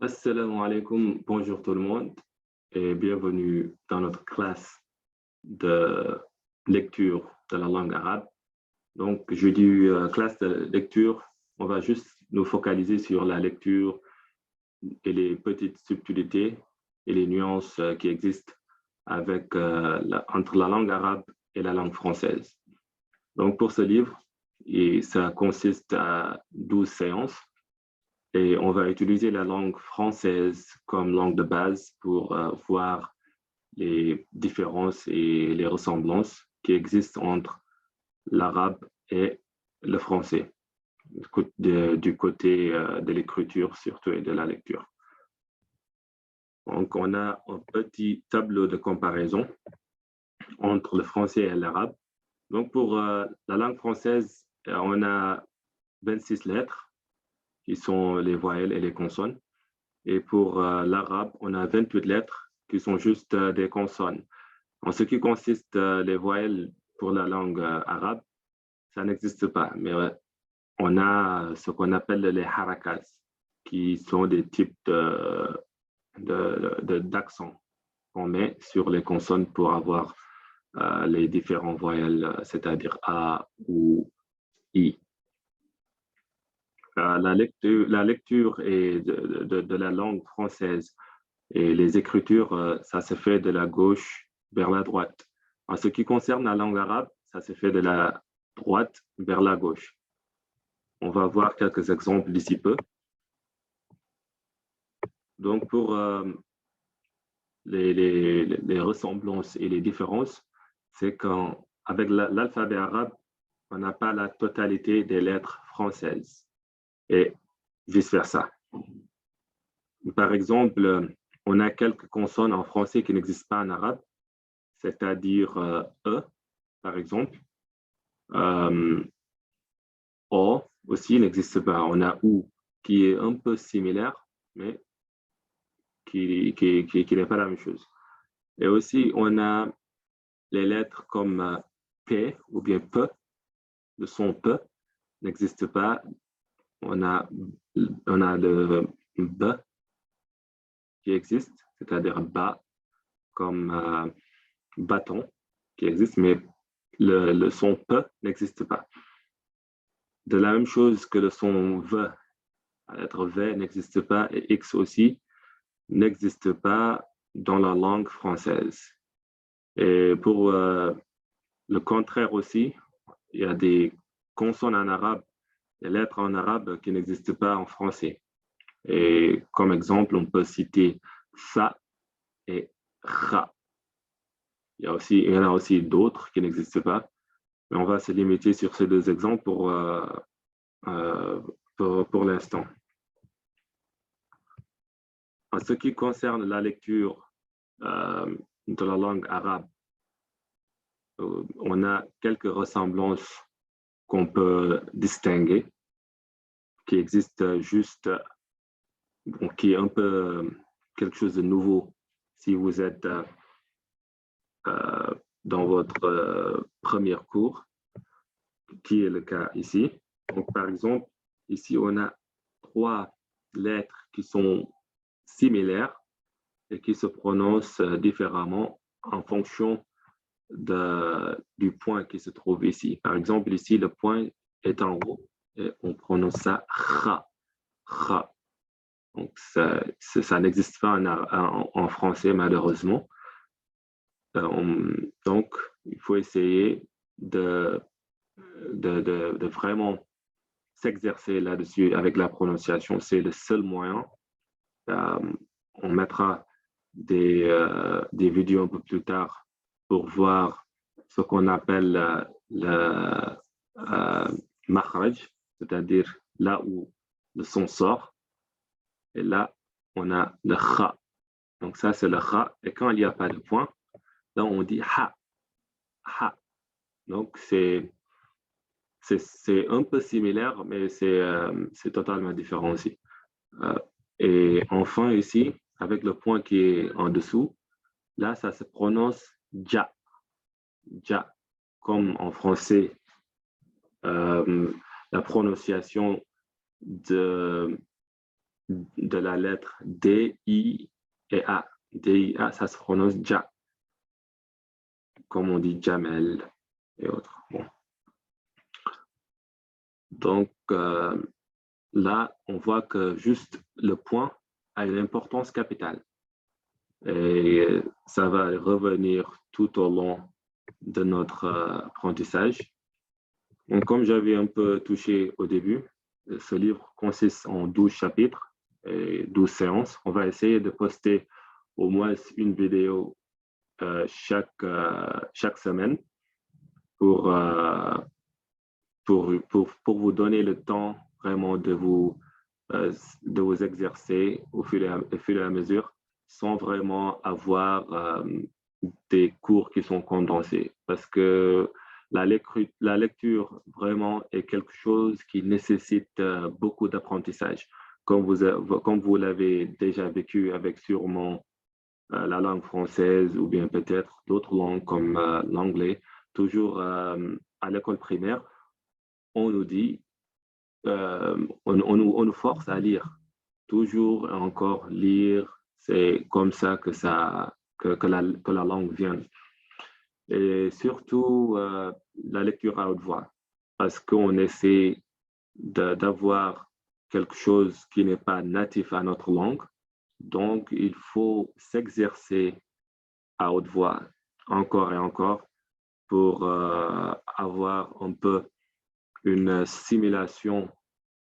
Assalamu alaikum, bonjour tout le monde et bienvenue dans notre classe de lecture de la langue arabe. Donc, je dis classe de lecture, on va juste nous focaliser sur la lecture et les petites subtilités et les nuances qui existent entre la langue arabe et la langue française. Donc, pour ce livre, ça consiste à 12 séances. Et on va utiliser la langue française comme langue de base pour voir les différences et les ressemblances qui existent entre l'arabe et le français, du côté de l'écriture surtout et de la lecture. Donc, on a un petit tableau de comparaison entre le français et l'arabe. Donc, pour la langue française, on a 26 lettres qui sont les voyelles et les consonnes. Et pour l'arabe, on a 28 lettres qui sont juste des consonnes. En ce qui consiste les voyelles pour la langue arabe, ça n'existe pas. Mais on a ce qu'on appelle les harakas, qui sont des types d'accents qu'on met sur les consonnes pour avoir les différents voyelles, c'est-à-dire A ou I. La lecture de la langue française et les écritures, ça se fait de la gauche vers la droite. En ce qui concerne la langue arabe, ça se fait de la droite vers la gauche. On va voir quelques exemples d'ici peu. Donc, pour les ressemblances et les différences, c'est qu'avec l'alphabet arabe, on n'a pas la totalité des lettres françaises et vice-versa. Par exemple, on a quelques consonnes en français qui n'existent pas en arabe, c'est-à-dire E, par exemple. O aussi n'existe pas. On a OU qui est un peu similaire, mais qui n'est pas la même chose. Et aussi, on a les lettres comme P ou bien P, le son P n'existe pas. On a le B qui existe, c'est-à-dire bas comme bâton qui existe, mais le son P n'existe pas. De la même chose que le son V, la lettre V n'existe pas et X aussi n'existe pas dans la langue française. Et pour le contraire aussi, il y a des consonnes en arabe, des lettres en arabe qui n'existent pas en français. Et comme exemple, on peut citer sa et ra. Il y en a aussi d'autres qui n'existent pas, mais on va se limiter sur ces deux exemples pour l'instant. En ce qui concerne la lecture de la langue arabe, on a quelques ressemblances qu'on peut distinguer, qui existent juste, qui est un peu quelque chose de nouveau si vous êtes dans votre premier cours, qui est le cas ici. Donc, par exemple, ici, on a 3 lettres qui sont similaires et qui se prononcent différemment en fonction du point qui se trouve ici. Par exemple, ici, le point est en haut et on prononce ça ra, ra. Donc, ça n'existe pas en français, malheureusement. Donc, il faut essayer de vraiment s'exercer là-dessus avec la prononciation. C'est le seul moyen. On mettra des vidéos un peu plus tard pour voir ce qu'on appelle le makhraj, c'est-à-dire là où le son sort. Et là, on a le kha. Donc ça, c'est le kha. Et quand il n'y a pas de point, là, on dit ha. Ha. Donc, c'est un peu similaire, mais c'est totalement différent aussi. Et enfin, ici, avec le point qui est en dessous, là, ça se prononce ja. Ja, comme en français, la prononciation du de la lettre D, I et A. D, I, A, ça se prononce Ja, comme on dit Jamel et autres. Bon. Donc, là, on voit que juste le point a une importance capitale. Et ça va revenir tout au long de notre apprentissage. Donc, comme j'avais un peu touché au début, ce livre consiste en 12 chapitres et 12 séances. On va essayer de poster au moins une vidéo chaque semaine pour, vous donner le temps vraiment de vous exercer au fur et à mesure sans vraiment avoir des cours qui sont condensés. Parce que la lecture vraiment est quelque chose qui nécessite beaucoup d'apprentissage. Comme vous l'avez déjà vécu avec sûrement la langue française ou bien peut-être d'autres langues comme l'anglais, toujours à l'école primaire, on nous dit, on nous force à lire. Toujours et encore lire, c'est comme ça que la langue vient. Et surtout, la lecture à haute voix, parce qu'on essaie d'avoir quelque chose qui n'est pas natif à notre langue. Donc, il faut s'exercer à haute voix encore et encore pour avoir un peu une simulation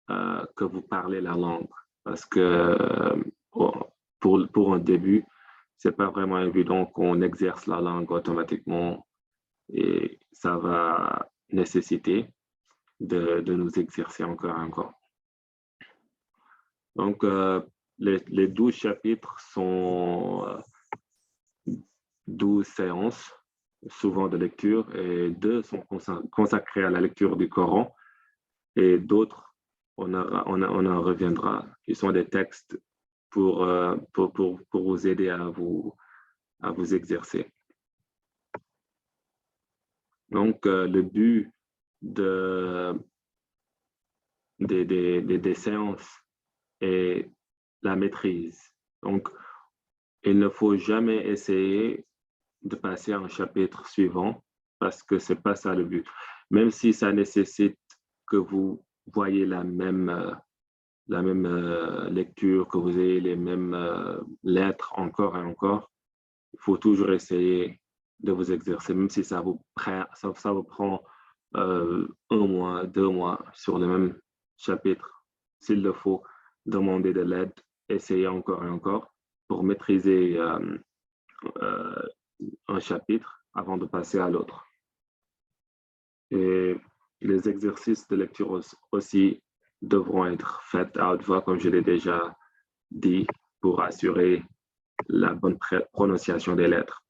que vous parlez la langue. Parce que pour un début, c'est pas vraiment évident qu'on exerce la langue automatiquement et ça va nécessiter de nous exercer encore et encore. Donc, les 12 chapitres sont 12 séances, souvent de lecture, et 2 sont consacrés à la lecture du Coran, et d'autres, on en reviendra, qui sont des textes pour vous aider à vous exercer. Donc, le but des séances est la maîtrise. Donc, il ne faut jamais essayer de passer à un chapitre suivant parce que ce n'est pas ça le but. Même si ça nécessite que vous voyez la même lecture, que vous ayez les mêmes lettres encore et encore, il faut toujours essayer de vous exercer, même si ça vous prend 1 mois, 2 mois sur le même chapitre. S'il le faut, demander de l'aide, essayer encore et encore pour maîtriser un chapitre avant de passer à l'autre. Et les exercices de lecture aussi devront être faits à haute voix, comme je l'ai déjà dit, pour assurer la bonne prononciation des lettres.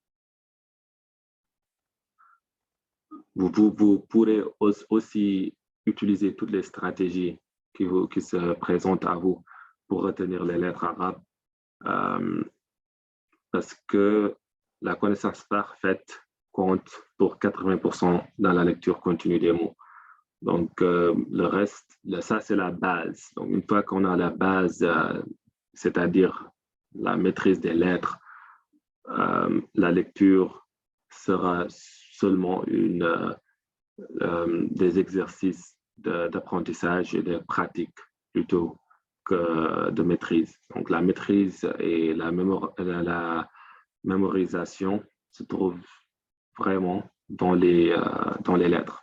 Vous pourrez aussi utiliser toutes les stratégies qui se présentent à vous pour retenir les lettres arabes, parce que la connaissance parfaite compte pour 80% dans la lecture continue des mots. Donc, le reste, ça, c'est la base. Donc, une fois qu'on a la base, c'est-à-dire la maîtrise des lettres, la lecture sera seulement des exercices d'apprentissage et de pratique plutôt que de maîtrise. Donc, la maîtrise et la mémorisation se trouvent vraiment dans les lettres.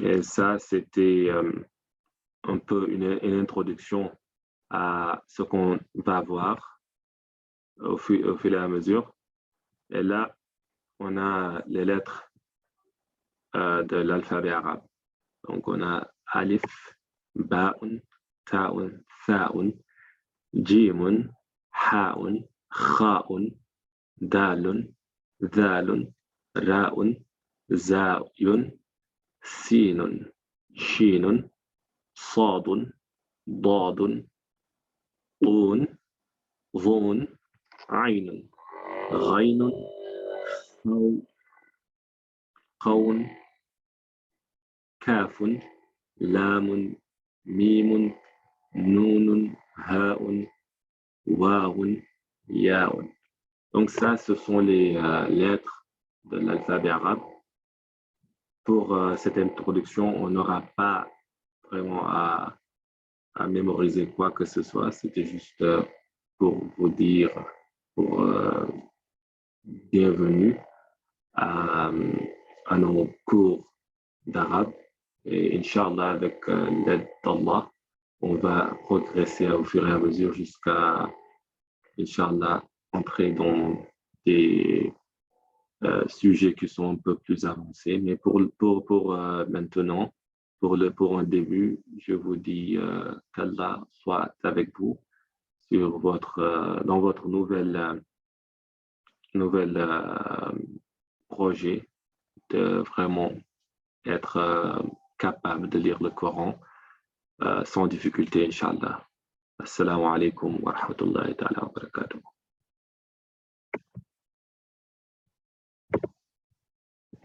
Et ça, c'était un peu une introduction à ce qu'on va voir au fur et à mesure. Et là, on a les lettres de l'alphabet arabe. Donc, on a alif, ba'un, ta'un, tha'un, jimun, ha'un, kha'un, dalun, dhalun, ra'un, za'yun, sinun, shinun, صاد ضاد طون ظون عين غين قون كاف لام ميم نون ha'un, wa'un, ya'un. Donc ça, ce sont les lettres de l'alphabet arabe. Pour cette introduction, on n'aura pas vraiment à mémoriser quoi que ce soit. C'était juste pour vous dire, pour bienvenue à, à nos cours d'arabe. Et Inch'Allah, avec l'aide d'Allah, on va progresser au fur et à mesure jusqu'à, Inch'Allah, entrer dans des sujets qui sont un peu plus avancés. Mais pour maintenant, pour un début, je vous dis qu'Allah soit avec vous sur dans votre nouvelle projet de vraiment être capable de lire le Coran sans difficulté, Inch'Allah. Assalamu alaikum wa rahmatullahi ta'ala wa barakatuh.